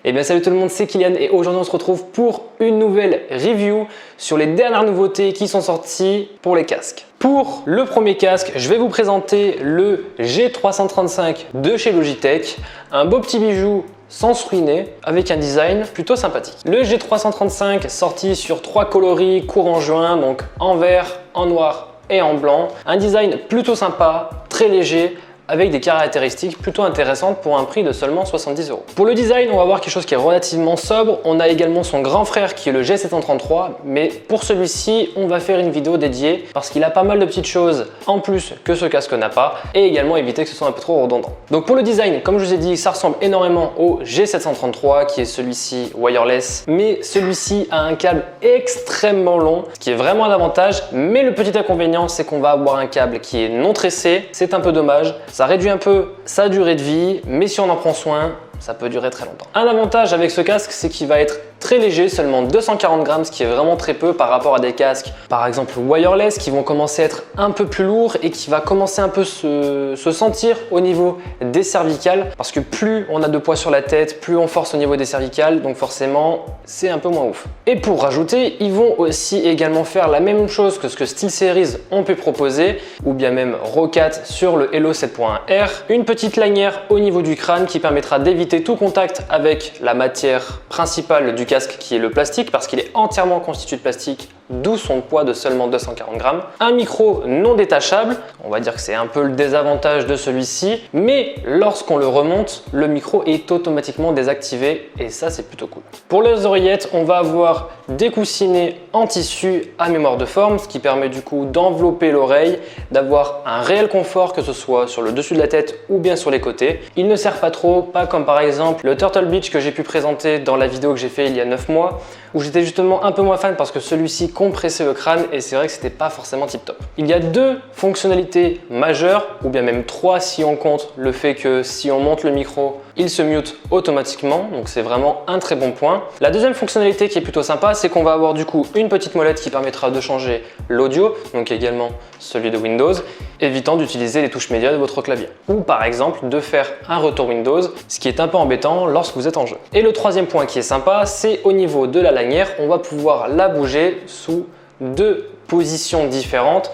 Eh bien salut tout le monde, c'est Kylian et aujourd'hui on se retrouve pour une nouvelle review sur les dernières nouveautés qui sont sorties pour les casques. Pour le premier casque, je vais vous présenter le G335 de chez Logitech, un beau petit bijou sans se ruiner, avec un design plutôt sympathique. Le G335 sorti sur 3 coloris courant juin, donc en vert, en noir et en blanc. Un design plutôt sympa, très léger, avec des caractéristiques plutôt intéressantes pour un prix de seulement 70 €. Pour le design, on va voir quelque chose qui est relativement sobre. On a également son grand frère qui est le G733, mais pour celui-ci, on va faire une vidéo dédiée parce qu'il a pas mal de petites choses en plus que ce casque n'a pas et également éviter que ce soit un peu trop redondant. Donc pour le design, comme je vous ai dit, ça ressemble énormément au G733 qui est celui-ci wireless, mais celui-ci a un câble extrêmement long, ce qui est vraiment un avantage, mais le petit inconvénient, c'est qu'on va avoir un câble qui est non tressé. C'est un peu dommage. Ça réduit un peu sa durée de vie, mais si on en prend soin, ça peut durer très longtemps. Un avantage avec ce casque, c'est qu'il va être très léger, seulement 240 grammes, ce qui est vraiment très peu par rapport à des casques, par exemple wireless, qui vont commencer à être un peu plus lourds et qui va commencer un peu se sentir au niveau des cervicales, parce que plus on a de poids sur la tête, plus on force au niveau des cervicales, donc forcément, c'est un peu moins ouf. Et pour rajouter, ils vont aussi également faire la même chose que ce que SteelSeries ont pu proposer, ou bien même Roccat sur le Hello 7.1R, une petite lanière au niveau du crâne qui permettra d'éviter tout contact avec la matière principale du casque qui est le plastique parce qu'il est entièrement constitué de plastique, d'où son poids de seulement 240 grammes. Un micro non détachable, on va dire que c'est un peu le désavantage de celui-ci, mais lorsqu'on le remonte, le micro est automatiquement désactivé et ça c'est plutôt cool. Pour les oreillettes, on va avoir des coussinets en tissu à mémoire de forme, ce qui permet du coup d'envelopper l'oreille, d'avoir un réel confort que ce soit sur le dessus de la tête ou bien sur les côtés. Il ne sert pas trop, pas comme par exemple le Turtle Beach que j'ai pu présenter dans la vidéo que j'ai fait il y a 9 mois, où j'étais justement un peu moins fan parce que celui-ci compressait le crâne et c'est vrai que c'était pas forcément tip top. Il y a deux fonctionnalités majeures, ou bien même trois si on compte le fait que si on monte le micro, il se mute automatiquement, donc c'est vraiment un très bon point. La deuxième fonctionnalité qui est plutôt sympa, c'est qu'on va avoir du coup une petite molette qui permettra de changer l'audio, donc également celui de Windows, évitant d'utiliser les touches médias de votre clavier. Ou par exemple de faire un retour Windows, ce qui est un peu embêtant lorsque vous êtes en jeu. Et le troisième point qui est sympa, c'est au niveau de la lanière, on va pouvoir la bouger sous deux positions différentes.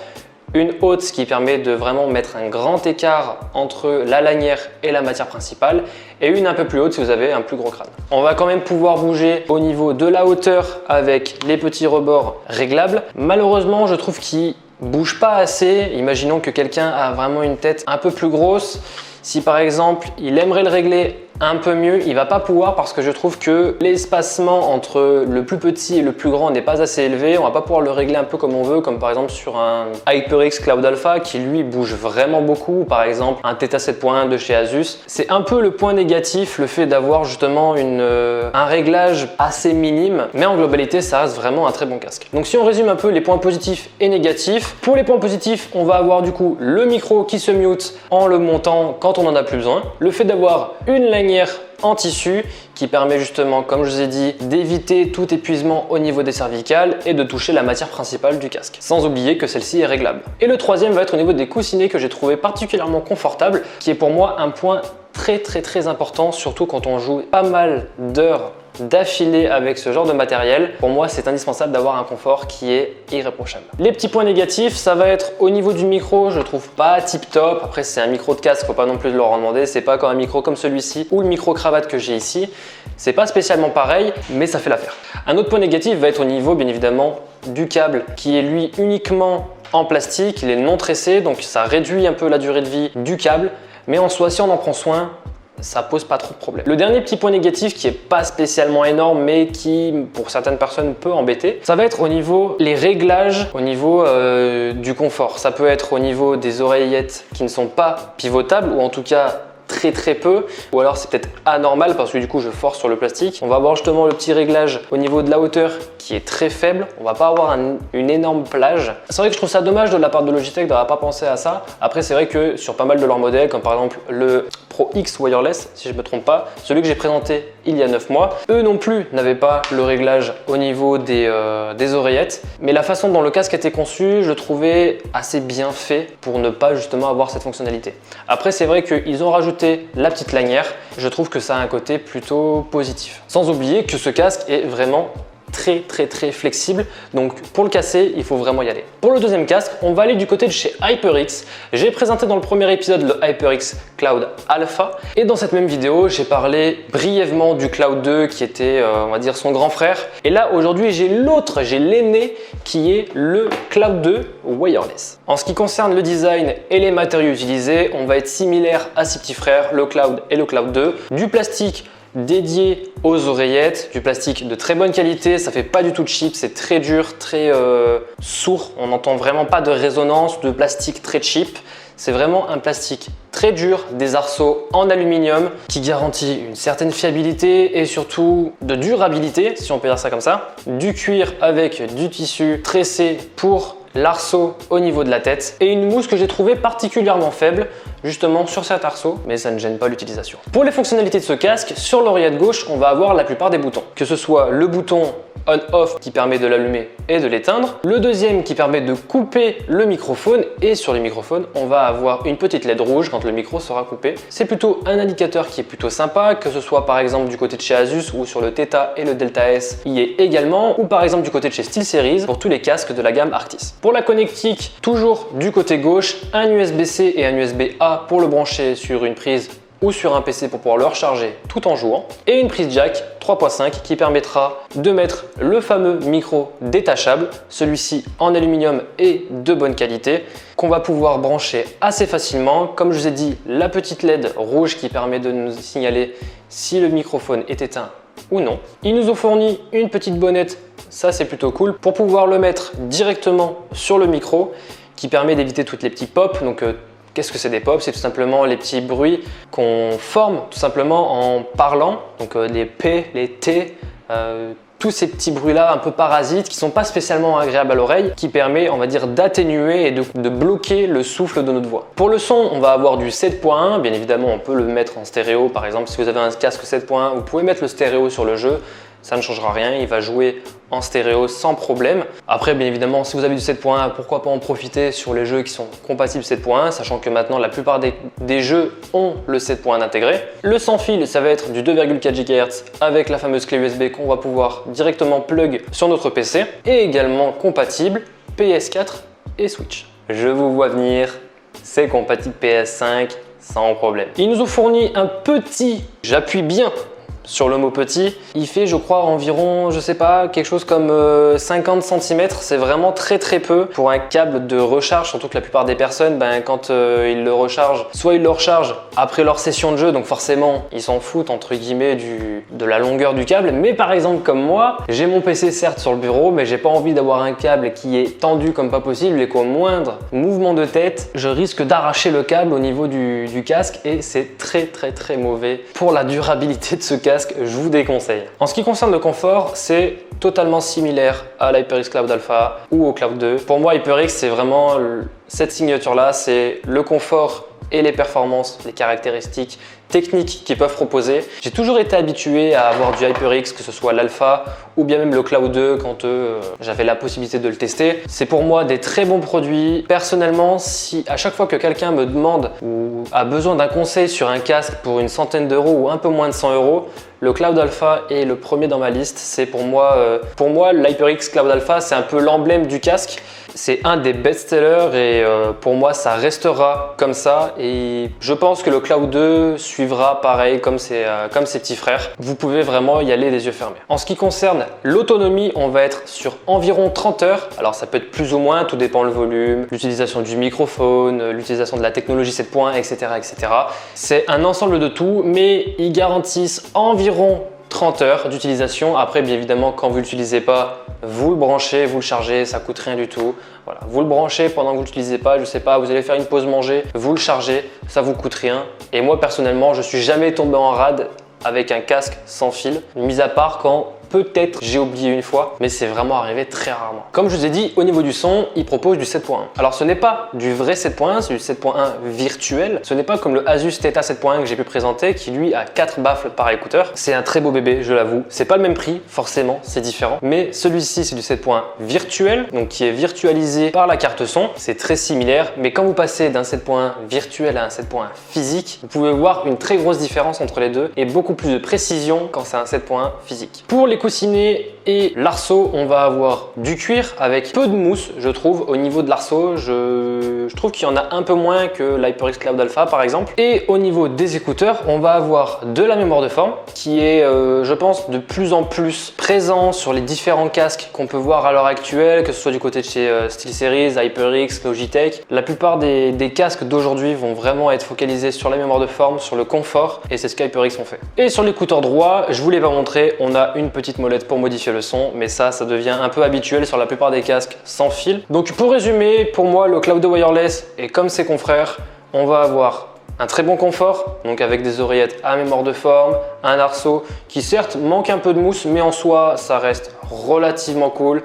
Une haute, ce qui permet de vraiment mettre un grand écart entre la lanière et la matière principale, et une un peu plus haute si vous avez un plus gros crâne. On va quand même pouvoir bouger au niveau de la hauteur avec les petits rebords réglables. Malheureusement, je trouve qu'ils bouge pas assez. Imaginons que quelqu'un a vraiment une tête un peu plus grosse. Si par exemple, il aimerait le régler un peu mieux, il va pas pouvoir parce que je trouve que l'espacement entre le plus petit et le plus grand n'est pas assez élevé. On va pas pouvoir le régler un peu comme on veut, comme par exemple sur un HyperX Cloud Alpha qui lui bouge vraiment beaucoup, par exemple un Theta 7.1 de chez Asus. C'est un peu le point négatif, le fait d'avoir justement un réglage assez minime, mais en globalité ça reste vraiment un très bon casque. Donc si on résume un peu les points positifs et négatifs, pour les points positifs, on va avoir du coup le micro qui se mute en le montant quand on en a plus besoin, le fait d'avoir une lanière en tissu qui permet justement, comme je vous ai dit, d'éviter tout épuisement au niveau des cervicales et de toucher la matière principale du casque, sans oublier que celle-ci est réglable. Et le troisième va être au niveau des coussinets que j'ai trouvé particulièrement confortable, qui est pour moi un point très important, surtout quand on joue pas mal d'heures d'affilée avec ce genre de matériel. Pour moi, c'est indispensable d'avoir un confort qui est irréprochable. Les petits points négatifs, ça va être au niveau du micro, je trouve pas tip top. Après, c'est un micro de casque, faut pas non plus leur en demander. C'est pas comme un micro comme celui-ci ou le micro cravate que j'ai ici. C'est pas spécialement pareil, mais ça fait l'affaire. Un autre point négatif va être au niveau, bien évidemment, du câble qui est lui uniquement en plastique. Il est non tressé, donc ça réduit un peu la durée de vie du câble. Mais en soi, si on en prend soin, ça pose pas trop de problème. Le dernier petit point négatif qui est pas spécialement énorme mais qui pour certaines personnes peut embêter, ça va être au niveau les réglages, au niveau du confort. Ça peut être au niveau des oreillettes qui ne sont pas pivotables ou en tout cas très peu, ou alors c'est peut-être anormal parce que du coup je force sur le plastique. On va avoir justement le petit réglage au niveau de la hauteur qui est très faible, on va pas avoir une énorme plage. C'est vrai que je trouve ça dommage de la part de Logitech d'avoir pas pensé à ça. Après c'est vrai que sur pas mal de leurs modèles, comme par exemple le Pro X Wireless, si je ne me trompe pas, celui que j'ai présenté il y a 9 mois. Eux non plus n'avaient pas le réglage au niveau des oreillettes, mais la façon dont le casque était conçu, je le trouvais assez bien fait pour ne pas justement avoir cette fonctionnalité. Après, c'est vrai qu'ils ont rajouté la petite lanière, je trouve que ça a un côté plutôt positif. Sans oublier que ce casque est vraiment très flexible, donc pour le casser il faut vraiment y aller. Pour le deuxième casque, on va aller du côté de chez HyperX. J'ai présenté dans le premier épisode le HyperX Cloud Alpha et dans cette même vidéo j'ai parlé brièvement du Cloud 2 qui était on va dire son grand frère, et là aujourd'hui j'ai l'autre, j'ai l'aîné qui est le Cloud 2 Wireless. En ce qui concerne le design et les matériaux utilisés, on va être similaire à ses petits frères, le Cloud et le Cloud 2. Du plastique dédié aux oreillettes, du plastique de très bonne qualité, ça fait pas du tout cheap, c'est très dur, très sourd, on n'entend vraiment pas de résonance, de plastique très cheap. C'est vraiment un plastique très dur, des arceaux en aluminium qui garantit une certaine fiabilité et surtout de durabilité, si on peut dire ça comme ça. Du cuir avec du tissu tressé pour l'arceau au niveau de la tête et une mousse que j'ai trouvé particulièrement faible justement sur cet arceau, mais ça ne gêne pas l'utilisation. Pour les fonctionnalités de ce casque, sur l'oreillette gauche, on va avoir la plupart des boutons. Que ce soit le bouton on-off qui permet de l'allumer et de l'éteindre, le deuxième qui permet de couper le microphone, et sur les microphones, on va avoir une petite LED rouge quand le micro sera coupé. C'est plutôt un indicateur qui est plutôt sympa, que ce soit par exemple du côté de chez Asus ou sur le Theta et le Delta S y est également, ou par exemple du côté de chez SteelSeries pour tous les casques de la gamme Arctis. Pour la connectique, toujours du côté gauche, un USB-C et un USB-A pour le brancher sur une prise ou sur un PC pour pouvoir le recharger tout en jouant, et une prise jack 3.5 qui permettra de mettre le fameux micro détachable, celui-ci en aluminium et de bonne qualité, qu'on va pouvoir brancher assez facilement. Comme je vous ai dit, la petite LED rouge qui permet de nous signaler si le microphone est éteint ou non. Ils nous ont fourni une petite bonnette, ça c'est plutôt cool, pour pouvoir le mettre directement sur le micro, qui permet d'éviter toutes les petits pops. Donc qu'est-ce que c'est des pops? C'est tout simplement les petits bruits qu'on forme tout simplement en parlant, donc les P, les T, tous ces petits bruits-là un peu parasites qui ne sont pas spécialement agréables à l'oreille, qui permet, on va dire, d'atténuer et de bloquer le souffle de notre voix. Pour le son, on va avoir du 7.1, bien évidemment on peut le mettre en stéréo, par exemple si vous avez un casque 7.1, vous pouvez mettre le stéréo sur le jeu, ça ne changera rien, il va jouer en stéréo sans problème. Après, bien évidemment, si vous avez du 7.1, pourquoi pas en profiter sur les jeux qui sont compatibles 7.1, sachant que maintenant la plupart des jeux ont le 7.1 intégré. Le sans fil, ça va être du 2,4 GHz avec la fameuse clé USB qu'on va pouvoir directement plug sur notre PC, et également compatible PS4 et Switch. Je vous vois venir, c'est compatible PS5 sans problème. Ils nous ont fourni un petit, j'appuie bien sur le mot petit, il fait je crois environ, je sais pas, quelque chose comme 50 cm, c'est vraiment très peu pour un câble de recharge, surtout que la plupart des personnes, quand ils le rechargent, soit ils le rechargent après leur session de jeu, donc forcément ils s'en foutent entre guillemets de la longueur du câble, mais par exemple comme moi, j'ai mon PC certes sur le bureau, mais j'ai pas envie d'avoir un câble qui est tendu comme pas possible et qu'au moindre mouvement de tête, je risque d'arracher le câble au niveau du casque, et c'est très mauvais pour la durabilité de ce casque. Je vous déconseille. En ce qui concerne le confort, c'est totalement similaire à l'HyperX Cloud Alpha ou au Cloud 2. Pour moi, HyperX, c'est vraiment cette signature-là, c'est le confort et les performances, les caractéristiques techniques qu'ils peuvent proposer. J'ai toujours été habitué à avoir du HyperX, que ce soit l'Alpha ou bien même le Cloud 2 quand j'avais la possibilité de le tester. C'est pour moi des très bons produits. Personnellement, si à chaque fois que quelqu'un me demande ou a besoin d'un conseil sur un casque pour une centaine d'euros ou un peu moins de 100 euros, le Cloud Alpha est le premier dans ma liste. C'est pour moi l'HyperX Cloud Alpha, c'est un peu l'emblème du casque. C'est un des best-sellers et pour moi ça restera comme ça, et je pense que le Cloud 2 suivra pareil comme ses petits frères. Vous pouvez vraiment y aller les yeux fermés. En ce qui concerne l'autonomie, on va être sur environ 30 heures. Alors ça peut être plus ou moins, tout dépend le volume, l'utilisation du microphone, l'utilisation de la technologie 7.1, etc. C'est un ensemble de tout, mais ils garantissent environ 30 heures d'utilisation. Après, bien évidemment, quand vous ne l'utilisez pas, vous le branchez, vous le chargez, ça coûte rien du tout. Voilà, vous le branchez pendant que vous ne l'utilisez pas, je sais pas, vous allez faire une pause manger, vous le chargez, ça vous coûte rien. Et moi, personnellement, je suis jamais tombé en rade avec un casque sans fil, mis à part quand peut-être j'ai oublié une fois, mais c'est vraiment arrivé très rarement. Comme je vous ai dit, au niveau du son, il propose du 7.1. Alors ce n'est pas du vrai 7.1, c'est du 7.1 virtuel. Ce n'est pas comme le Asus Theta 7.1 que j'ai pu présenter, qui lui a 4 baffles par écouteur. C'est un très beau bébé, je l'avoue. C'est pas le même prix, forcément, c'est différent. Mais celui-ci, c'est du 7.1 virtuel, donc qui est virtualisé par la carte son. C'est très similaire, mais quand vous passez d'un 7.1 virtuel à un 7.1 physique, vous pouvez voir une très grosse différence entre les deux et beaucoup plus de précision quand c'est un 7.1 physique. Pour les coussinets et l'arceau, on va avoir du cuir avec peu de mousse, je trouve. Au niveau de l'arceau, je trouve qu'il y en a un peu moins que l'HyperX Cloud Alpha par exemple. Et au niveau des écouteurs, on va avoir de la mémoire de forme qui est, je pense, de plus en plus présent sur les différents casques qu'on peut voir à l'heure actuelle, que ce soit du côté de chez SteelSeries, HyperX, Logitech. La plupart des casques d'aujourd'hui vont vraiment être focalisés sur la mémoire de forme, sur le confort, et c'est ce qu'HyperX ont fait. Et sur l'écouteur droit, je vous l'ai pas montré, on a une petite molette pour modifier le son, mais ça devient un peu habituel sur la plupart des casques sans fil. Donc pour résumer, pour moi, le Cloud Wireless est comme ses confrères, on va avoir un très bon confort, donc avec des oreillettes à mémoire de forme, un arceau qui certes manque un peu de mousse, mais en soi, ça reste relativement cool.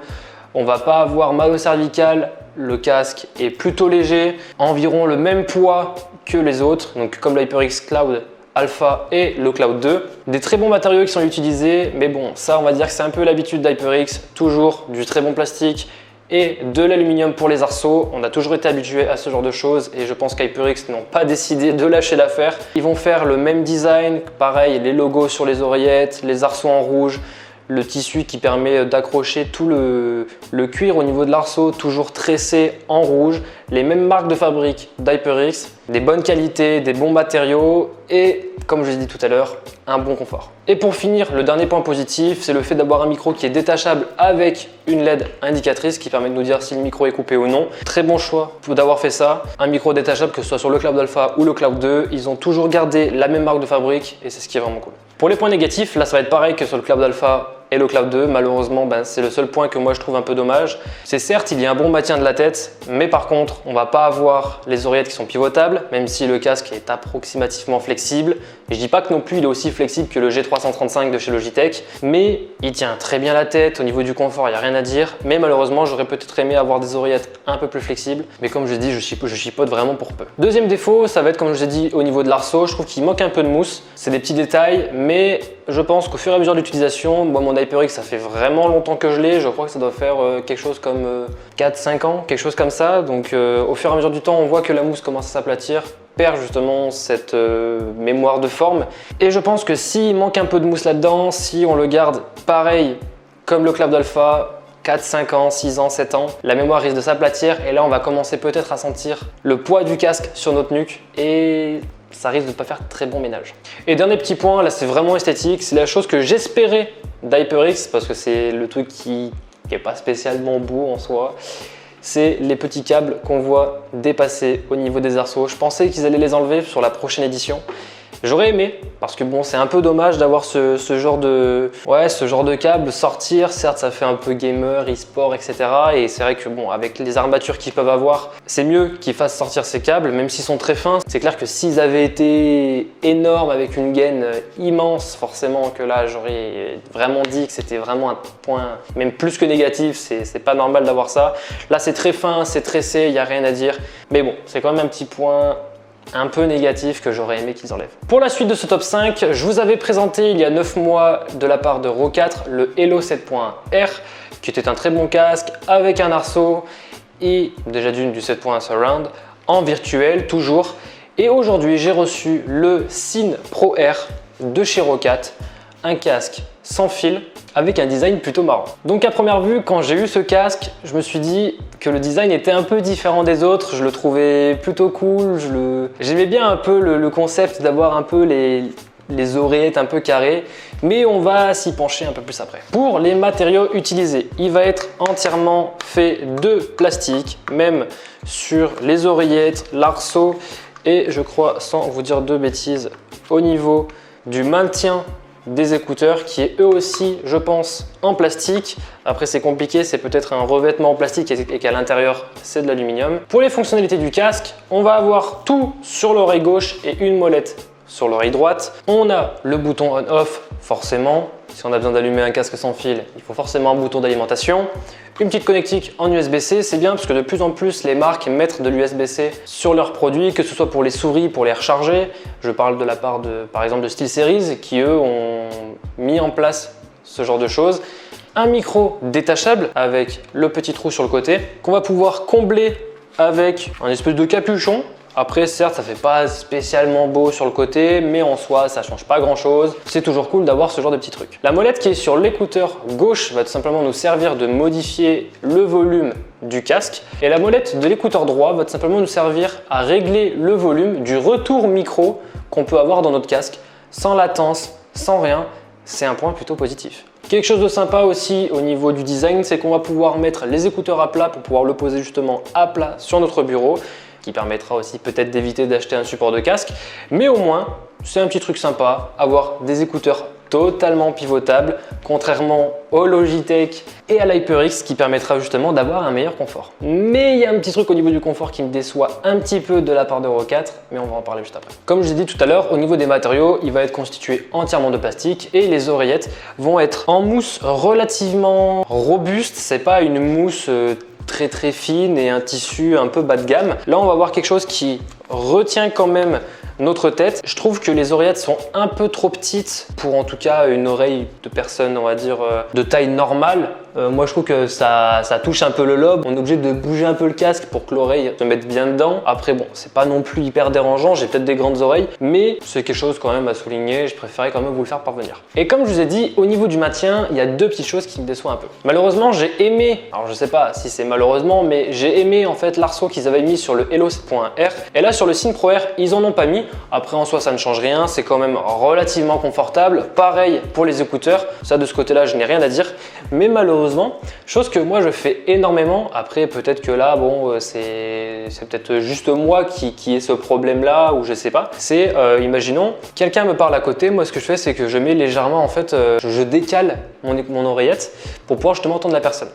On va pas avoir mal au cervical, le casque est plutôt léger, environ le même poids que les autres, donc comme l'HyperX Cloud Alpha et le Cloud 2. Des très bons matériaux qui sont utilisés, mais bon, ça on va dire que c'est un peu l'habitude d'HyperX, toujours du très bon plastique et de l'aluminium pour les arceaux. On a toujours été habitué à ce genre de choses et je pense qu'HyperX n'ont pas décidé de lâcher l'affaire. Ils vont faire le même design, pareil, les logos sur les oreillettes, les arceaux en rouge, le tissu qui permet d'accrocher tout le cuir au niveau de l'arceau, toujours tressé en rouge, les mêmes marques de fabrique d'HyperX, des bonnes qualités, des bons matériaux et, comme je l'ai dit tout à l'heure, un bon confort. Et pour finir, le dernier point positif, c'est le fait d'avoir un micro qui est détachable avec une LED indicatrice qui permet de nous dire si le micro est coupé ou non. Très bon choix d'avoir fait ça. Un micro détachable, que ce soit sur le Cloud Alpha ou le Cloud 2, ils ont toujours gardé la même marque de fabrique et c'est ce qui est vraiment cool. Pour les points négatifs, là ça va être pareil que sur le Cloud Alpha et le Cloud 2, malheureusement, c'est le seul point que moi je trouve un peu dommage. C'est certes, il y a un bon maintien de la tête, mais par contre, on va pas avoir les oreillettes qui sont pivotables, même si le casque est approximativement flexible. Et je dis pas que non plus il est aussi flexible que le G335 de chez Logitech, mais il tient très bien la tête. Au niveau du confort, il n'y a rien à dire. Mais malheureusement, j'aurais peut-être aimé avoir des oreillettes un peu plus flexibles. Mais comme je dis, je chipote vraiment pour peu. Deuxième défaut, ça va être, comme je l'ai dit, au niveau de l'arceau. Je trouve qu'il manque un peu de mousse. C'est des petits détails, mais je pense qu'au fur et à mesure de l'utilisation, moi mon HyperX ça fait vraiment longtemps que je l'ai, je crois que ça doit faire quelque chose comme 4-5 ans, quelque chose comme ça. Donc au fur et à mesure du temps, on voit que la mousse commence à s'aplatir, perd justement cette mémoire de forme. Et je pense que s'il manque un peu de mousse là-dedans, si on le garde pareil comme le Cloud Alpha, 4, 5 ans, 6 ans, 7 ans, la mémoire risque de s'aplatir et là on va commencer peut-être à sentir le poids du casque sur notre nuque et ça risque de ne pas faire très bon ménage. Et dernier petit point, là c'est vraiment esthétique, c'est la chose que j'espérais d'HyperX parce que c'est le truc qui n'est pas spécialement beau en soi. C'est les petits câbles qu'on voit dépasser au niveau des arceaux. Je pensais qu'ils allaient les enlever sur la prochaine édition. J'aurais aimé parce que bon, c'est un peu dommage d'avoir ce genre de câble sortir. Certes, ça fait un peu gamer, e-sport, etc. Et c'est vrai que bon, avec les armatures qu'ils peuvent avoir, c'est mieux qu'ils fassent sortir ces câbles, même s'ils sont très fins. C'est clair que s'ils avaient été énormes avec une gaine immense, forcément que là, j'aurais vraiment dit que c'était vraiment un point, même plus que négatif. C'est pas normal d'avoir ça. Là, c'est très fin, c'est tressé, il n'y a rien à dire. Mais bon, c'est quand même un petit point un peu négatif que j'aurais aimé qu'ils enlèvent. Pour la suite de ce top 5, je vous avais présenté il y a 9 mois de la part de Rode 4 le Hello 7.1R qui était un très bon casque avec un arceau et déjà du 7.1 Surround en virtuel toujours. Et aujourd'hui j'ai reçu le Syn Pro R de chez Rode 4, un casque sans fil avec un design plutôt marrant. Donc à première vue, quand j'ai eu ce casque, je me suis dit que le design était un peu différent des autres, je le trouvais plutôt cool, j'aimais bien un peu le concept d'avoir un peu les oreillettes un peu carrées, mais on va s'y pencher un peu plus après. Pour les matériaux utilisés, il va être entièrement fait de plastique, même sur les oreillettes, l'arceau et je crois, sans vous dire de bêtises, au niveau du maintien des écouteurs qui est eux aussi, je pense, en plastique. Après c'est compliqué, c'est peut-être un revêtement en plastique et qu'à l'intérieur c'est de l'aluminium. Pour les fonctionnalités du casque, on va avoir tout sur l'oreille gauche et une molette sur l'oreille droite. On a le bouton on-off forcément, si on a besoin d'allumer un casque sans fil, il faut forcément un bouton d'alimentation. Une petite connectique en USB-C, c'est bien parce que de plus en plus les marques mettent de l'USB-C sur leurs produits, que ce soit pour les souris, pour les recharger. Je parle de la part par exemple de SteelSeries qui eux ont mis en place ce genre de choses. Un micro détachable avec le petit trou sur le côté qu'on va pouvoir combler avec un espèce de capuchon. Après, certes, ça fait pas spécialement beau sur le côté, mais en soi, ça change pas grand chose. C'est toujours cool d'avoir ce genre de petit truc. La molette qui est sur l'écouteur gauche va tout simplement nous servir de modifier le volume du casque. Et la molette de l'écouteur droit va tout simplement nous servir à régler le volume du retour micro qu'on peut avoir dans notre casque, sans latence, sans rien. C'est un point plutôt positif. Quelque chose de sympa aussi au niveau du design, c'est qu'on va pouvoir mettre les écouteurs à plat pour pouvoir le poser justement à plat sur notre bureau, qui permettra aussi peut-être d'éviter d'acheter un support de casque. Mais au moins, c'est un petit truc sympa, avoir des écouteurs totalement pivotables, contrairement au Logitech et à l'HyperX qui permettra justement d'avoir un meilleur confort. Mais il y a un petit truc au niveau du confort qui me déçoit un petit peu de la part d'Euro 4, mais on va en parler juste après. Comme je l'ai dit tout à l'heure, au niveau des matériaux, il va être constitué entièrement de plastique et les oreillettes vont être en mousse relativement robuste. C'est pas une mousse très fine et un tissu un peu bas de gamme. Là, on va voir quelque chose qui retient quand même notre tête. Je trouve que les oreillettes sont un peu trop petites pour en tout cas une oreille de personne, on va dire, de taille normale. Moi, je trouve que ça touche un peu le lobe. On est obligé de bouger un peu le casque pour que l'oreille se mette bien dedans. Après, bon, c'est pas non plus hyper dérangeant. J'ai peut-être des grandes oreilles, mais c'est quelque chose quand même à souligner. Je préférais quand même vous le faire parvenir. Et comme je vous ai dit, au niveau du maintien, il y a deux petites choses qui me déçoivent un peu. Malheureusement, j'ai aimé, alors je sais pas si c'est malheureusement, mais j'ai aimé en fait l'arceau qu'ils avaient mis sur le Hello 7.R. Et là, sur le Syn Pro Air, ils en ont pas mis. Après, en soi, ça ne change rien. C'est quand même relativement confortable. Pareil pour les écouteurs. Ça, de ce côté-là, je n'ai rien à dire. Mais malheureusement, chose que moi, je fais énormément. Après, peut-être que là, bon, c'est peut-être juste moi qui ai ce problème-là ou je sais pas. C'est, imaginons, quelqu'un me parle à côté. Moi, ce que je fais, c'est que je mets légèrement, en fait, je décale mon oreillette pour pouvoir justement entendre la personne.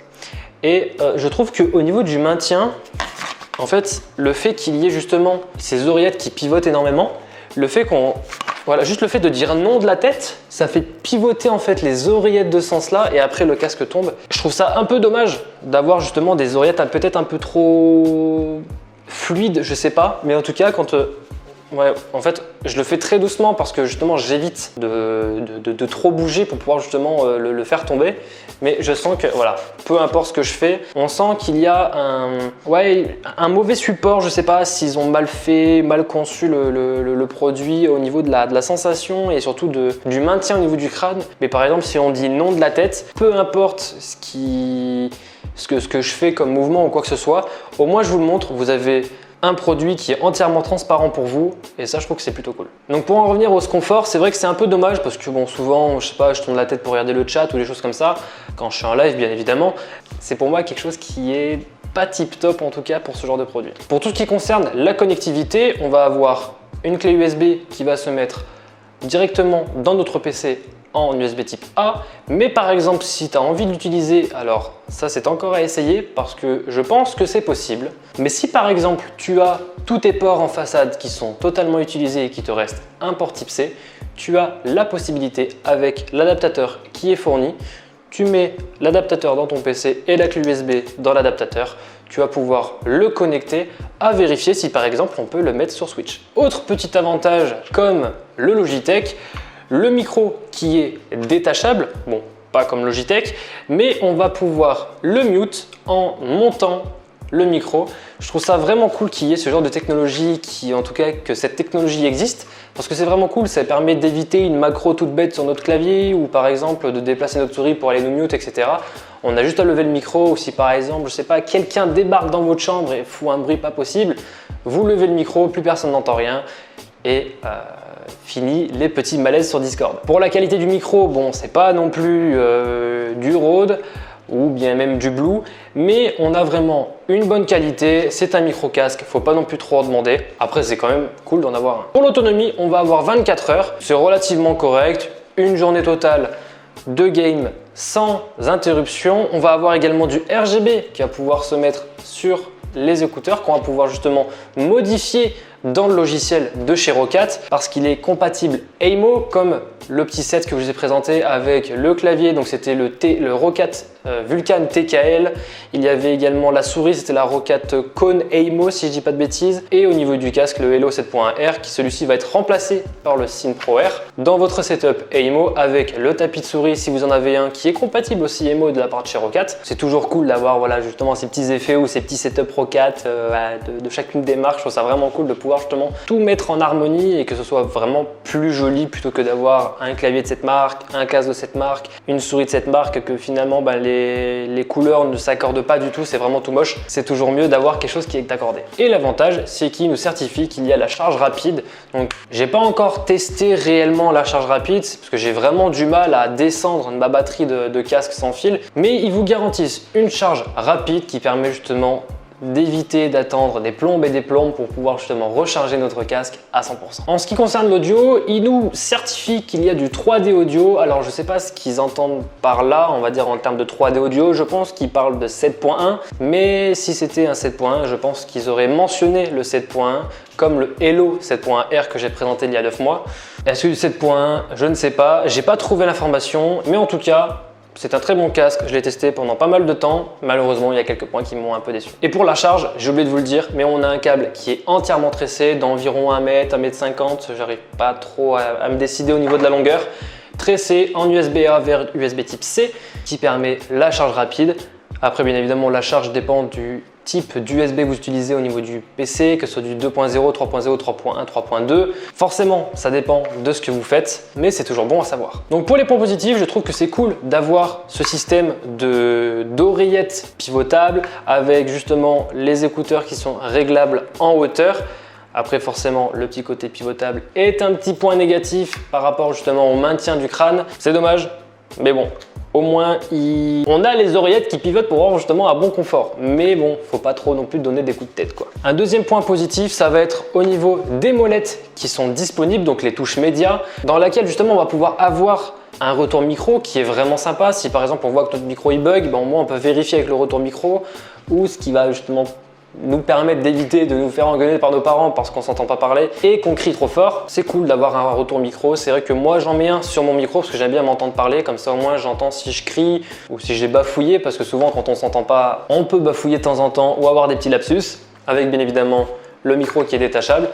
Et je trouve qu'au niveau du maintien, en fait, le fait qu'il y ait justement ces oreillettes qui pivotent énormément, le fait voilà, juste le fait de dire non de la tête, ça fait pivoter en fait les oreillettes de ce sens-là et après le casque tombe. Je trouve ça un peu dommage d'avoir justement des oreillettes peut-être un peu trop fluides, je sais pas, mais en tout cas quand ouais, en fait, je le fais très doucement parce que justement j'évite de trop bouger pour pouvoir justement le faire tomber. Mais je sens que voilà, peu importe ce que je fais, on sent qu'il y a un mauvais support. Je sais pas s'ils ont mal fait, mal conçu le produit au niveau de la sensation et surtout du maintien au niveau du crâne. Mais par exemple, si on dit non de la tête, peu importe ce que je fais comme mouvement ou quoi que ce soit, au moins je vous le montre, vous avez un produit qui est entièrement transparent pour vous et ça je trouve que c'est plutôt cool. Donc pour en revenir au confort, c'est vrai que c'est un peu dommage parce que bon souvent je sais pas, je tourne la tête pour regarder le chat ou des choses comme ça quand je suis en live bien évidemment. C'est pour moi quelque chose qui est pas tip top en tout cas pour ce genre de produit. Pour tout ce qui concerne la connectivité, on va avoir une clé USB qui va se mettre directement dans notre PC en USB type A, mais par exemple si tu as envie de l'utiliser, alors ça c'est encore à essayer parce que je pense que c'est possible, mais si par exemple tu as tous tes ports en façade qui sont totalement utilisés et qu'il te reste un port type C, tu as la possibilité avec l'adaptateur qui est fourni, tu mets l'adaptateur dans ton PC et la clé USB dans l'adaptateur, tu vas pouvoir le connecter à vérifier si par exemple on peut le mettre sur Switch. Autre petit avantage comme le Logitech, le micro qui est détachable, bon pas comme Logitech, mais on va pouvoir le mute en montant le micro. Je trouve ça vraiment cool qu'il y ait ce genre de technologie, en tout cas que cette technologie existe, parce que c'est vraiment cool, ça permet d'éviter une macro toute bête sur notre clavier ou par exemple de déplacer notre souris pour aller nous mute, etc. On a juste à lever le micro ou si par exemple, je sais pas, quelqu'un débarque dans votre chambre et fout un bruit pas possible, vous levez le micro, plus personne n'entend rien et fini les petits malaises sur Discord. Pour la qualité du micro, bon, c'est pas non plus du Rode ou bien même du Blue, mais on a vraiment une bonne qualité. C'est un micro casque, faut pas non plus trop en demander. Après, c'est quand même cool d'en avoir un. Pour l'autonomie, on va avoir 24 heures, c'est relativement correct. Une journée totale de game sans interruption. On va avoir également du RGB qui va pouvoir se mettre sur les écouteurs, qu'on va pouvoir justement modifier dans le logiciel de chez Roccat parce qu'il est compatible AIMO comme le petit set que je vous ai présenté avec le clavier, donc c'était le Roccat Vulcan TKL. Il y avait également la souris, c'était la Roccat Kone AIMO si je dis pas de bêtises. Et au niveau du casque, le Hello 7.1R qui celui-ci va être remplacé par le Syn Pro Air. Dans votre setup AIMO avec le tapis de souris si vous en avez un qui est compatible aussi AIMO de la part de chez Roccat. C'est toujours cool d'avoir voilà, justement ces petits effets ou ces petits setups Roccat de chacune des marques. Je trouve ça vraiment cool de pouvoir justement tout mettre en harmonie et que ce soit vraiment plus joli plutôt que d'avoir un clavier de cette marque, un casque de cette marque, une souris de cette marque que finalement les couleurs ne s'accordent pas du tout, c'est vraiment tout moche. C'est toujours mieux d'avoir quelque chose qui est accordé. Et l'avantage, c'est qu'il nous certifie qu'il y a la charge rapide. Donc j'ai pas encore testé réellement la charge rapide parce que j'ai vraiment du mal à descendre ma batterie de casque sans fil, mais ils vous garantissent une charge rapide qui permet justement d'éviter d'attendre des plombes et des plombes pour pouvoir justement recharger notre casque à 100%. En ce qui concerne l'audio, il nous certifie qu'il y a du 3D audio. Alors je sais pas ce qu'ils entendent par là, on va dire en termes de 3D audio, je pense qu'ils parlent de 7.1, mais si c'était un 7.1, je pense qu'ils auraient mentionné le 7.1 comme le Hello 7.1R que j'ai présenté il y a 9 mois. Est-ce que du 7.1, je ne sais pas, j'ai pas trouvé l'information, mais en tout cas, c'est un très bon casque, je l'ai testé pendant pas mal de temps. Malheureusement, il y a quelques points qui m'ont un peu déçu. Et pour la charge, j'ai oublié de vous le dire, mais on a un câble qui est entièrement tressé d'environ 1 mètre, 1 mètre 50. J'arrive pas trop à me décider au niveau de la longueur. Tressé en USB-A vers USB type C qui permet la charge rapide. Après, bien évidemment, la charge dépend du type d'USB que vous utilisez au niveau du PC, que ce soit du 2.0, 3.0, 3.1, 3.2. Forcément, ça dépend de ce que vous faites, mais c'est toujours bon à savoir. Donc pour les points positifs, je trouve que c'est cool d'avoir ce système d'oreillettes pivotables avec justement les écouteurs qui sont réglables en hauteur. Après forcément, le petit côté pivotable est un petit point négatif par rapport justement au maintien du crâne. C'est dommage, mais bon. Au moins, on a les oreillettes qui pivotent pour avoir justement un bon confort. Mais bon, faut pas trop non plus donner des coups de tête, quoi. Un deuxième point positif, ça va être au niveau des molettes qui sont disponibles, donc les touches médias, dans laquelle justement on va pouvoir avoir un retour micro qui est vraiment sympa. Si par exemple on voit que notre micro il bug, ben, au moins on peut vérifier avec le retour micro, ou ce qui va justement nous permettre d'éviter de nous faire engueuler par nos parents parce qu'on s'entend pas parler et qu'on crie trop fort. C'est cool d'avoir un retour micro. C'est vrai que moi j'en mets un sur mon micro parce que j'aime bien m'entendre parler, comme ça au moins j'entends si je crie ou si j'ai bafouillé, parce que souvent quand on s'entend pas, on peut bafouiller de temps en temps ou avoir des petits lapsus, avec bien évidemment le micro qui est détachable,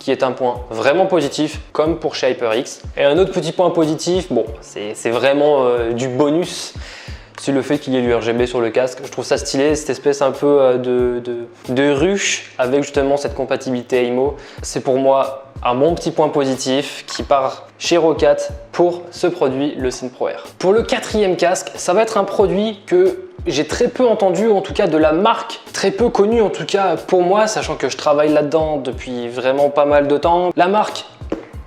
qui est un point vraiment positif comme pour chez HyperX. Et un autre petit point positif, bon c'est vraiment du bonus, c'est le fait qu'il y ait du RGB sur le casque. Je trouve ça stylé, cette espèce un peu de ruche avec justement cette compatibilité AIMO. C'est pour moi un bon petit point positif qui part chez Roccat pour ce produit, le Syn Pro Air. Pour le quatrième casque, ça va être un produit que j'ai très peu entendu, en tout cas de la marque, très peu connue en tout cas pour moi, sachant que je travaille là-dedans depuis vraiment pas mal de temps. La marque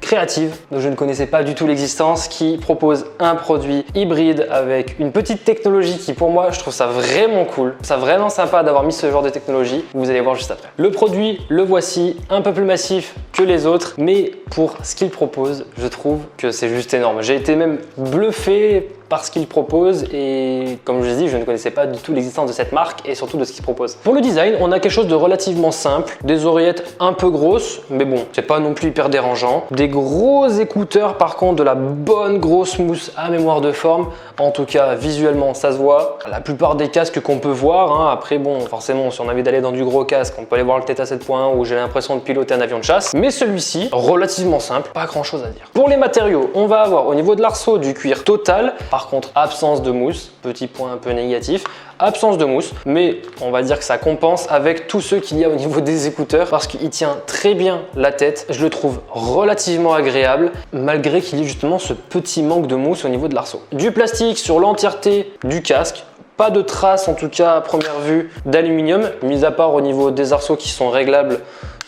Creative, dont je ne connaissais pas du tout l'existence, qui propose un produit hybride avec une petite technologie qui pour moi je trouve ça vraiment cool, ça vraiment sympa d'avoir mis ce genre de technologie. Vous allez voir juste après. Le produit, le voici, un peu plus massif que les autres, mais pour ce qu'il propose, je trouve que c'est juste énorme. J'ai été même bluffé par ce qu'il propose et comme je vous ai dit, je ne connaissais pas du tout l'existence de cette marque et surtout de ce qu'il propose. Pour le design, on a quelque chose de relativement simple, des oreillettes un peu grosses, mais bon, c'est pas non plus hyper dérangeant. Des gros écouteurs par contre, de la bonne grosse mousse à mémoire de forme. En tout cas, visuellement, ça se voit. La plupart des casques qu'on peut voir, hein, après bon, forcément, si on a envie d'aller dans du gros casque, on peut aller voir le Theta 7.1 où j'ai l'impression de piloter un avion de chasse. Mais celui-ci, relativement simple, pas grand chose à dire. Pour les matériaux, on va avoir au niveau de l'arceau du cuir total. Par contre, absence de mousse, petit point un peu négatif, absence de mousse, mais on va dire que ça compense avec tout ce qu'il y a au niveau des écouteurs parce qu'il tient très bien la tête. Je le trouve relativement agréable malgré qu'il y ait justement ce petit manque de mousse au niveau de l'arceau. Du plastique sur l'entièreté du casque. Pas de traces en tout cas à première vue d'aluminium, mis à part au niveau des arceaux qui sont réglables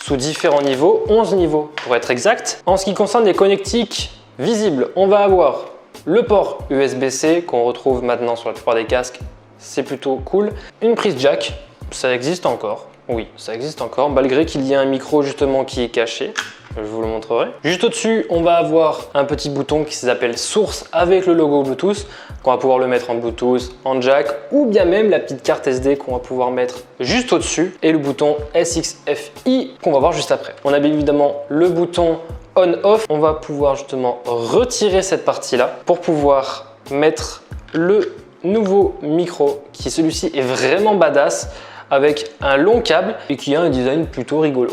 sous différents niveaux, 11 niveaux pour être exact. En ce qui concerne les connectiques visibles, on va avoir le port USB-C qu'on retrouve maintenant sur la plupart des casques, c'est plutôt cool. Une prise jack, ça existe encore, oui ça existe encore, malgré qu'il y ait un micro justement qui est caché. je vous le montrerai. Juste au-dessus, on va avoir un petit bouton qui s'appelle source avec le logo Bluetooth, qu'on va pouvoir le mettre en Bluetooth, en jack, ou bien même la petite carte SD qu'on va pouvoir mettre juste au-dessus, et le bouton SXFI qu'on va voir juste après. On a bien évidemment le bouton on-off. On va pouvoir justement retirer cette partie-là pour pouvoir mettre le nouveau micro, qui celui-ci est vraiment badass, avec un long câble et qui a un design plutôt rigolo.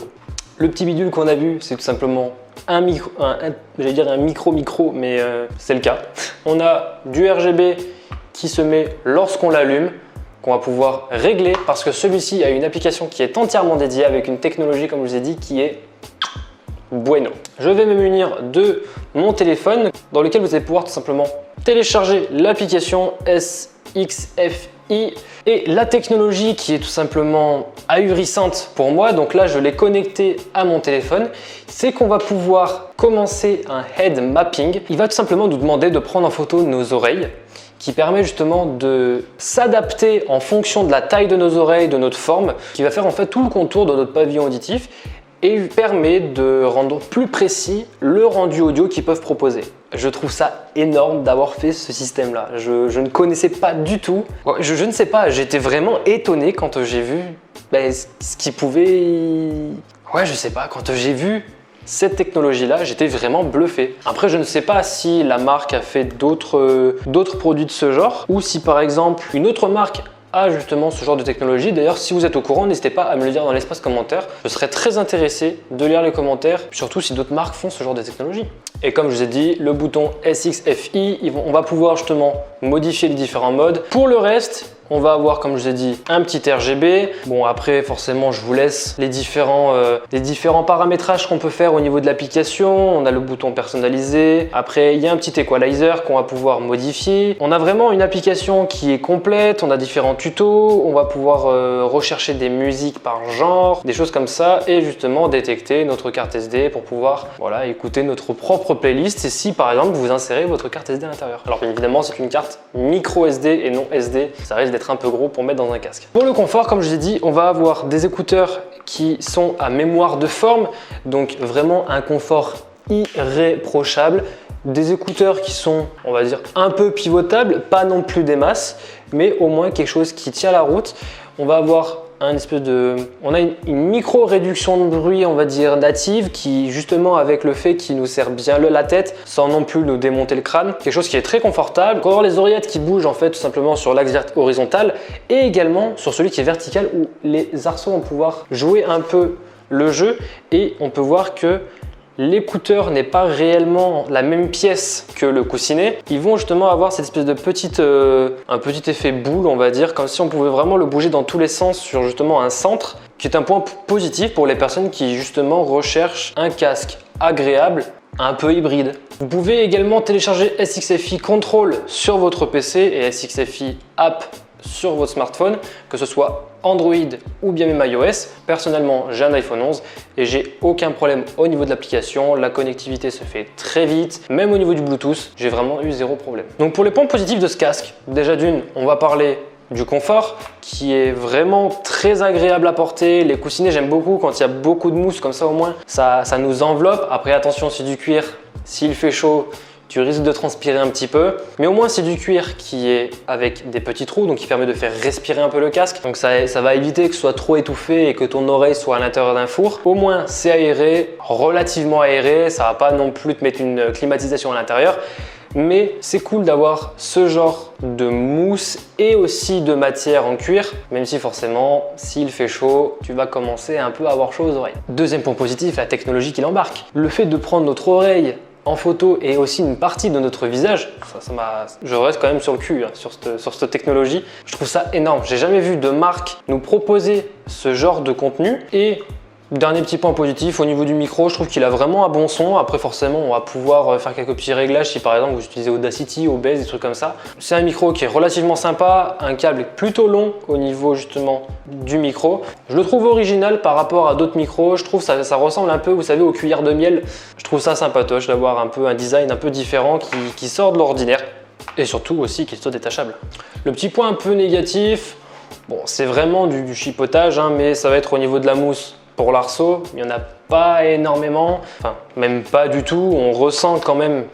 Le petit bidule qu'on a vu, c'est tout simplement un micro, j'allais dire un micro, mais c'est le cas. On a du RGB qui se met lorsqu'on l'allume, qu'on va pouvoir régler parce que celui-ci a une application qui est entièrement dédiée avec une technologie, comme je vous ai dit, qui est bueno. Je vais me munir de mon téléphone dans lequel vous allez pouvoir tout simplement télécharger l'application SXFI et la technologie qui est tout simplement ahurissante pour moi. Donc là, je l'ai connecté à mon téléphone. C'est qu'on va pouvoir commencer un head mapping. Il va tout simplement nous demander de prendre en photo nos oreilles, qui permet justement de s'adapter en fonction de la taille de nos oreilles, de notre forme, qui va faire en fait tout le contour de notre pavillon auditif et permet de rendre plus précis le rendu audio qu'ils peuvent proposer. Je trouve ça énorme d'avoir fait ce système-là. Je ne connaissais pas du tout. Je ne sais pas, j'étais vraiment étonné quand j'ai vu ce qui pouvait... Ouais, je sais pas, quand j'ai vu cette technologie-là, j'étais vraiment bluffé. Après, je ne sais pas si la marque a fait d'autres produits de ce genre ou si par exemple une autre marque a justement ce genre de technologie. D'ailleurs, si vous êtes au courant, n'hésitez pas à me le dire dans l'espace commentaire. Je serais très intéressé de lire les commentaires, surtout si d'autres marques font ce genre de technologie. Et comme je vous ai dit, le bouton SXFI, on va pouvoir justement modifier les différents modes. Pour le reste, on va avoir, comme je vous ai dit, un petit RGB. Bon, après, forcément, je vous laisse les différents paramétrages qu'on peut faire au niveau de l'application. On a le bouton personnalisé. Après, il y a un petit equalizer qu'on va pouvoir modifier. On a vraiment une application qui est complète. On a différents tutos. On va pouvoir rechercher des musiques par genre, des choses comme ça. Et justement, détecter notre carte SD pour pouvoir écouter notre propre playlist. Et si, par exemple, vous insérez votre carte SD à l'intérieur. Alors, bien évidemment, c'est une carte micro SD et non SD. Ça risque d'être un peu gros pour mettre dans un casque. Pour le confort, comme je vous ai dit, on va avoir des écouteurs qui sont à mémoire de forme, donc vraiment un confort irréprochable. Des écouteurs qui sont, on va dire, un peu pivotables, pas non plus des masses, mais au moins quelque chose qui tient la route. On va avoir on a une micro réduction de bruit, on va dire native, qui justement avec le fait qu'il nous serre bien la tête sans non plus nous démonter le crâne, quelque chose qui est très confortable. On va avoir les oreillettes qui bougent en fait tout simplement sur l'axe horizontal et également sur celui qui est vertical où les arceaux vont pouvoir jouer un peu le jeu et on peut voir que l'écouteur n'est pas réellement la même pièce que le coussinet. Ils vont justement avoir cette espèce de un petit effet boule, on va dire, comme si on pouvait vraiment le bouger dans tous les sens sur justement un centre, qui est un point positif pour les personnes qui justement recherchent un casque agréable, un peu hybride. Vous pouvez également télécharger SXFI Control sur votre PC et SXFI App sur votre smartphone, que ce soit Android ou bien même iOS. Personnellement, j'ai un iPhone 11 et j'ai aucun problème au niveau de l'application. La connectivité se fait très vite. Même au niveau du Bluetooth, j'ai vraiment eu zéro problème. Donc pour les points positifs de ce casque, déjà d'une, on va parler du confort qui est vraiment très agréable à porter. Les coussinets, j'aime beaucoup quand il y a beaucoup de mousse, comme ça au moins ça nous enveloppe. Après attention, c'est du cuir, s'il fait chaud, tu risques de transpirer un petit peu, mais au moins c'est du cuir qui est avec des petits trous, donc qui permet de faire respirer un peu le casque. Donc ça va éviter que ce soit trop étouffé et que ton oreille soit à l'intérieur d'un four. Au moins c'est aéré, relativement aéré, ça va pas non plus te mettre une climatisation à l'intérieur. Mais c'est cool d'avoir ce genre de mousse et aussi de matière en cuir, même si forcément, s'il fait chaud, tu vas commencer un peu à avoir chaud aux oreilles. Deuxième point positif, la technologie qu'il embarque. Le fait de prendre notre oreille en photo et aussi une partie de notre visage, je reste quand même sur le cul sur cette technologie. Je trouve ça énorme. J'ai jamais vu de marque nous proposer ce genre de contenu. Et dernier petit point positif, au niveau du micro, je trouve qu'il a vraiment un bon son. Après forcément, on va pouvoir faire quelques petits réglages si par exemple vous utilisez Audacity, OBS, des trucs comme ça. C'est un micro qui est relativement sympa, un câble plutôt long au niveau justement du micro. Je le trouve original par rapport à d'autres micros. Je trouve ça ressemble un peu, vous savez, aux cuillères de miel. Je trouve ça sympatoche d'avoir un design un peu différent qui sort de l'ordinaire et surtout aussi qu'il soit détachable. Le petit point un peu négatif, bon, c'est vraiment du chipotage, mais ça va être au niveau de la mousse. Pour l'Arceau, il n'y en a pas énormément, enfin même pas du tout. On ressent quand même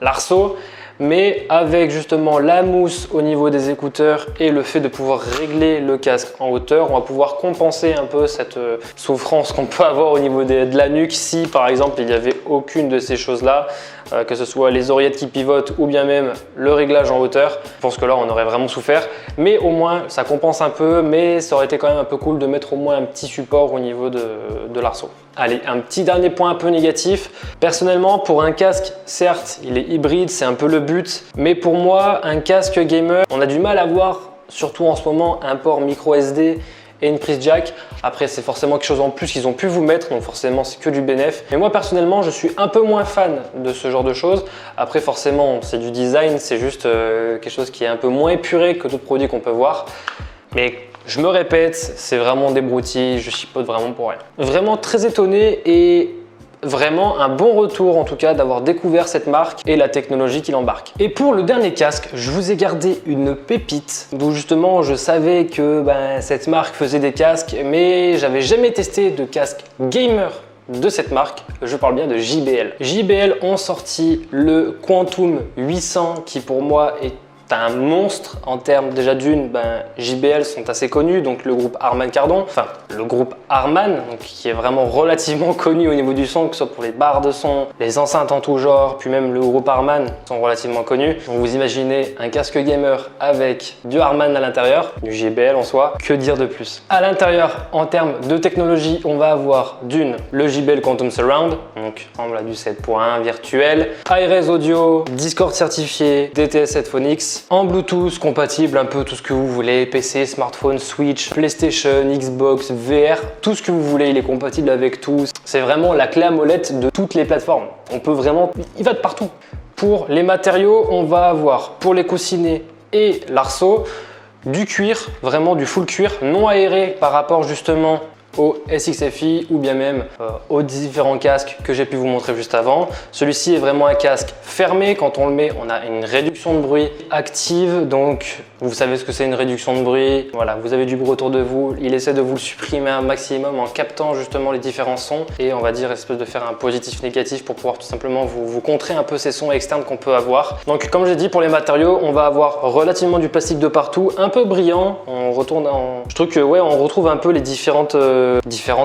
l'Arceau, mais avec justement la mousse au niveau des écouteurs et le fait de pouvoir régler le casque en hauteur, on va pouvoir compenser un peu cette souffrance qu'on peut avoir au niveau de la nuque si par exemple il n'y avait aucune de ces choses-là, que ce soit les oreillettes qui pivotent ou bien même le réglage en hauteur. Je pense que là on aurait vraiment souffert, mais au moins ça compense un peu, mais ça aurait été quand même un peu cool de mettre au moins un petit support au niveau de l'Arceau. Allez, un petit dernier point un peu négatif. Personnellement, pour un casque, certes, il est hybride, c'est un peu le but, mais pour moi, un casque gamer, on a du mal à voir, surtout en ce moment, un port micro SD et une prise jack. Après, c'est forcément quelque chose en plus qu'ils ont pu vous mettre, donc forcément, c'est que du bénéf. Mais moi, personnellement, je suis un peu moins fan de ce genre de choses. Après, forcément, c'est du design, c'est juste quelque chose qui est un peu moins épuré que d'autres produits qu'on peut voir. Mais je me répète, c'est vraiment des broutilles, je chipote vraiment pour rien. Vraiment très étonné et vraiment un bon retour en tout cas d'avoir découvert cette marque et la technologie qu'il embarque. Et pour le dernier casque, je vous ai gardé une pépite d'où justement je savais que cette marque faisait des casques, mais j'avais jamais testé de casque gamer de cette marque. Je parle bien de JBL. JBL ont sorti le Quantum 800 qui pour moi est un monstre en termes déjà d'une, JBL sont assez connus, donc le groupe Harman Kardon, enfin le groupe Harman, donc, qui est vraiment relativement connu au niveau du son, que ce soit pour les barres de son, les enceintes en tout genre, puis même le groupe Harman sont relativement connus. Donc vous imaginez un casque gamer avec du Harman à l'intérieur, du JBL en soi, que dire de plus? À l'intérieur, en termes de technologie, on va avoir le JBL Quantum Surround, donc on a du 7.1 virtuel, Hi-Res Audio, Discord certifié, DTS Headphonix, en Bluetooth compatible, un peu tout ce que vous voulez, PC, smartphone, Switch, PlayStation, Xbox, VR, tout ce que vous voulez, il est compatible avec tout. C'est vraiment la clé à molette de toutes les plateformes. On peut vraiment, il va de partout. Pour les matériaux, on va avoir pour les coussinets et l'Arceau, du cuir, vraiment du full cuir, non aéré par rapport justement au SXFI ou bien même aux différents casques que j'ai pu vous montrer juste avant. Celui-ci est vraiment un casque fermé. Quand on le met, on a une réduction de bruit active. Donc, vous savez ce que c'est une réduction de bruit. Voilà, vous avez du bruit autour de vous. Il essaie de vous le supprimer un maximum en captant justement les différents sons et on va dire espèce de faire un positif-négatif pour pouvoir tout simplement vous contrer un peu ces sons externes qu'on peut avoir. Donc, comme j'ai dit, pour les matériaux, on va avoir relativement du plastique de partout, un peu brillant. On retourne je trouve que ouais, on retrouve un peu les différentes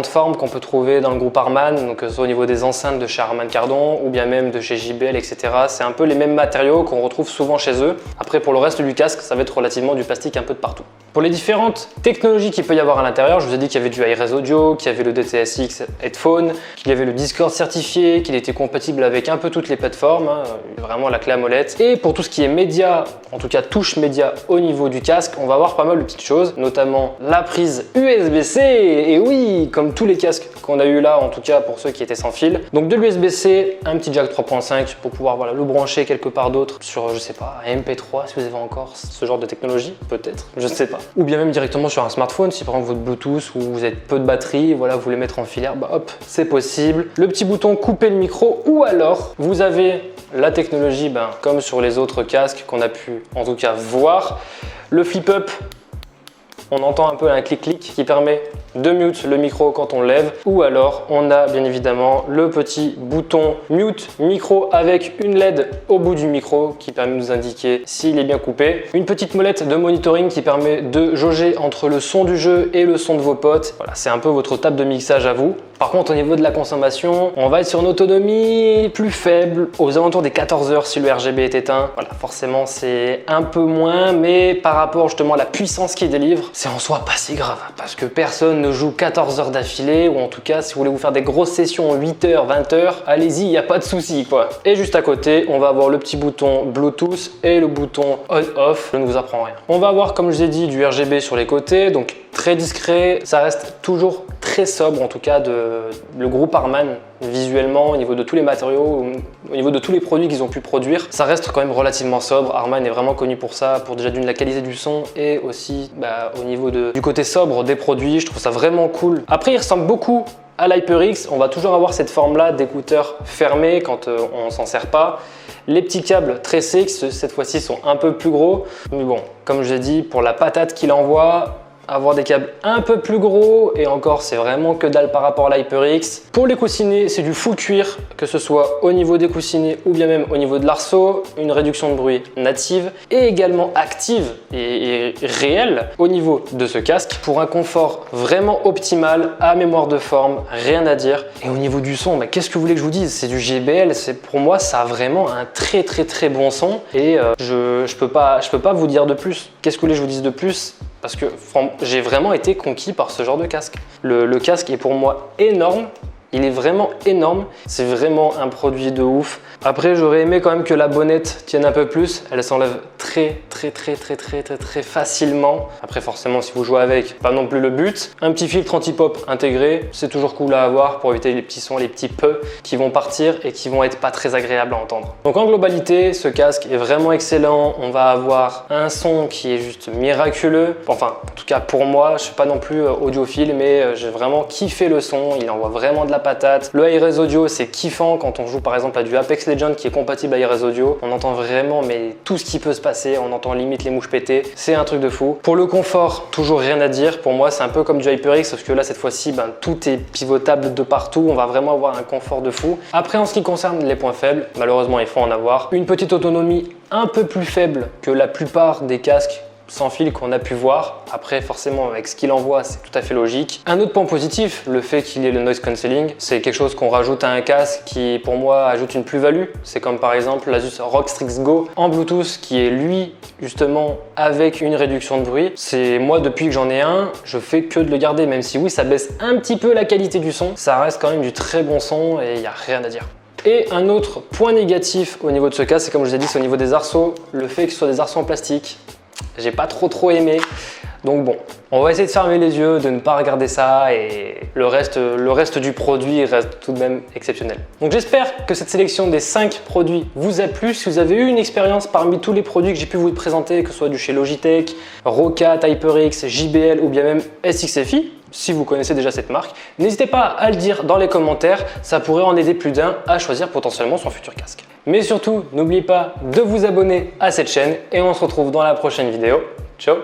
formes qu'on peut trouver dans le groupe Harman, donc que ce soit au niveau des enceintes de chez Harman Kardon ou bien même de chez JBL, etc. C'est un peu les mêmes matériaux qu'on retrouve souvent chez eux. Après, pour le reste du casque, ça va être relativement du plastique un peu de partout. Pour les différentes technologies qu'il peut y avoir à l'intérieur, je vous ai dit qu'il y avait du Hi-Res Audio, qu'il y avait le DTS:X Headphone, qu'il y avait le Discord certifié, qu'il était compatible avec un peu toutes les plateformes, vraiment la clé à molette. Et pour tout ce qui est média, en tout cas touche média au niveau du casque, on va avoir pas mal de petites choses, notamment la prise USB-C. Et oui, comme tous les casques qu'on a eu là, en tout cas pour ceux qui étaient sans fil. Donc de l'USB-C, un petit jack 3.5 pour pouvoir le brancher quelque part d'autre sur, je sais pas, un MP3 si vous avez encore ce genre de technologie, peut-être, je sais pas. Ou bien même directement sur un smartphone, si par exemple votre Bluetooth ou vous avez peu de batterie, voilà, vous voulez mettre en filaire, hop, c'est possible. Le petit bouton couper le micro ou alors vous avez la technologie, comme sur les autres casques qu'on a pu en tout cas voir, le flip-up. On entend un peu un clic-clic qui permet de mute le micro quand on le lève, ou alors on a bien évidemment le petit bouton mute micro avec une LED au bout du micro qui permet de nous indiquer s'il est bien coupé. Une petite molette de monitoring qui permet de jauger entre le son du jeu et le son de vos potes. Voilà, c'est un peu votre table de mixage à vous. Par contre, au niveau de la consommation, on va être sur une autonomie plus faible, aux alentours des 14 heures si le RGB est éteint. Voilà, forcément c'est un peu moins, mais par rapport justement à la puissance qu'il délivre, c'est en soi pas si grave, parce que personne ne joue 14 heures d'affilée, ou en tout cas si vous voulez vous faire des grosses sessions 8 heures, 20 heures, allez-y, il n'y a pas de souci quoi. Et juste à côté, on va avoir le petit bouton Bluetooth et le bouton on-off, je ne vous apprends rien. On va avoir, comme je vous ai dit, du RGB sur les côtés, donc très discret, ça reste toujours très sobre, en tout cas le groupe Harman visuellement au niveau de tous les matériaux, au niveau de tous les produits qu'ils ont pu produire, ça reste quand même relativement sobre. Harman est vraiment connu pour ça, pour déjà d'une la qualité du son et aussi au niveau du côté sobre des produits, je trouve ça vraiment cool. Après il ressemble beaucoup à l'HyperX, on va toujours avoir cette forme là d'écouteurs fermés quand on s'en sert pas. Les petits câbles tressés cette fois-ci sont un peu plus gros, mais bon, comme je l'ai dit, pour la patate qu'il envoie, avoir des câbles un peu plus gros et encore c'est vraiment que dalle par rapport à l'HyperX. Pour les coussinets, c'est du full cuir, que ce soit au niveau des coussinets ou bien même au niveau de l'arceau, une réduction de bruit native et également active et réelle au niveau de ce casque pour un confort vraiment optimal, à mémoire de forme, rien à dire. Et au niveau du son, qu'est-ce que vous voulez que je vous dise? C'est du JBL, pour moi ça a vraiment un très bon son et je peux pas vous dire de plus. Qu'est-ce que vous voulez que je vous dise de plus? Parce que j'ai vraiment été conquis par ce genre de casque. Le casque est pour moi énorme. Il est vraiment énorme, c'est vraiment un produit de ouf. Après, j'aurais aimé quand même que la bonnette tienne un peu plus. Elle s'enlève très facilement. Après, forcément, si vous jouez avec, pas non plus le but. Un petit filtre anti-pop intégré, c'est toujours cool à avoir pour éviter les petits sons, les petits peu qui vont partir et qui vont être pas très agréables à entendre. Donc en globalité, ce casque est vraiment excellent. On va avoir un son qui est juste miraculeux. Enfin, en tout cas pour moi, je suis pas non plus audiophile, mais j'ai vraiment kiffé le son. Il envoie vraiment de la patate. Le Hi-Res Audio, c'est kiffant quand on joue par exemple à du Apex Legends qui est compatible à Hi-Res Audio. On entend vraiment tout ce qui peut se passer. On entend limite les mouches péter. C'est un truc de fou. Pour le confort, toujours rien à dire. Pour moi, c'est un peu comme du HyperX, sauf que là, cette fois-ci, tout est pivotable de partout. On va vraiment avoir un confort de fou. Après, en ce qui concerne les points faibles, malheureusement, il faut en avoir. Une petite autonomie un peu plus faible que la plupart des casques sans fil qu'on a pu voir. Après, forcément, avec ce qu'il envoie, c'est tout à fait logique. Un autre point positif, le fait qu'il y ait le noise cancelling, c'est quelque chose qu'on rajoute à un casque qui, pour moi, ajoute une plus-value. C'est comme par exemple l'Asus ROG Strix Go en Bluetooth qui est lui, justement, avec une réduction de bruit. C'est moi, depuis que j'en ai un, je fais que de le garder, même si oui, ça baisse un petit peu la qualité du son. Ça reste quand même du très bon son et il n'y a rien à dire. Et un autre point négatif au niveau de ce casque, c'est comme je vous ai dit, c'est au niveau des arceaux. Le fait que ce soit des arceaux en plastique, j'ai pas trop aimé. Donc bon, on va essayer de fermer les yeux, de ne pas regarder ça et le reste du produit reste tout de même exceptionnel. Donc j'espère que cette sélection des 5 produits vous a plu. Si vous avez eu une expérience parmi tous les produits que j'ai pu vous présenter, que ce soit du chez Logitech, Roccat, HyperX, JBL ou bien même SXFI, si vous connaissez déjà cette marque, n'hésitez pas à le dire dans les commentaires, ça pourrait en aider plus d'un à choisir potentiellement son futur casque. Mais surtout, n'oubliez pas de vous abonner à cette chaîne et on se retrouve dans la prochaine vidéo. Ciao!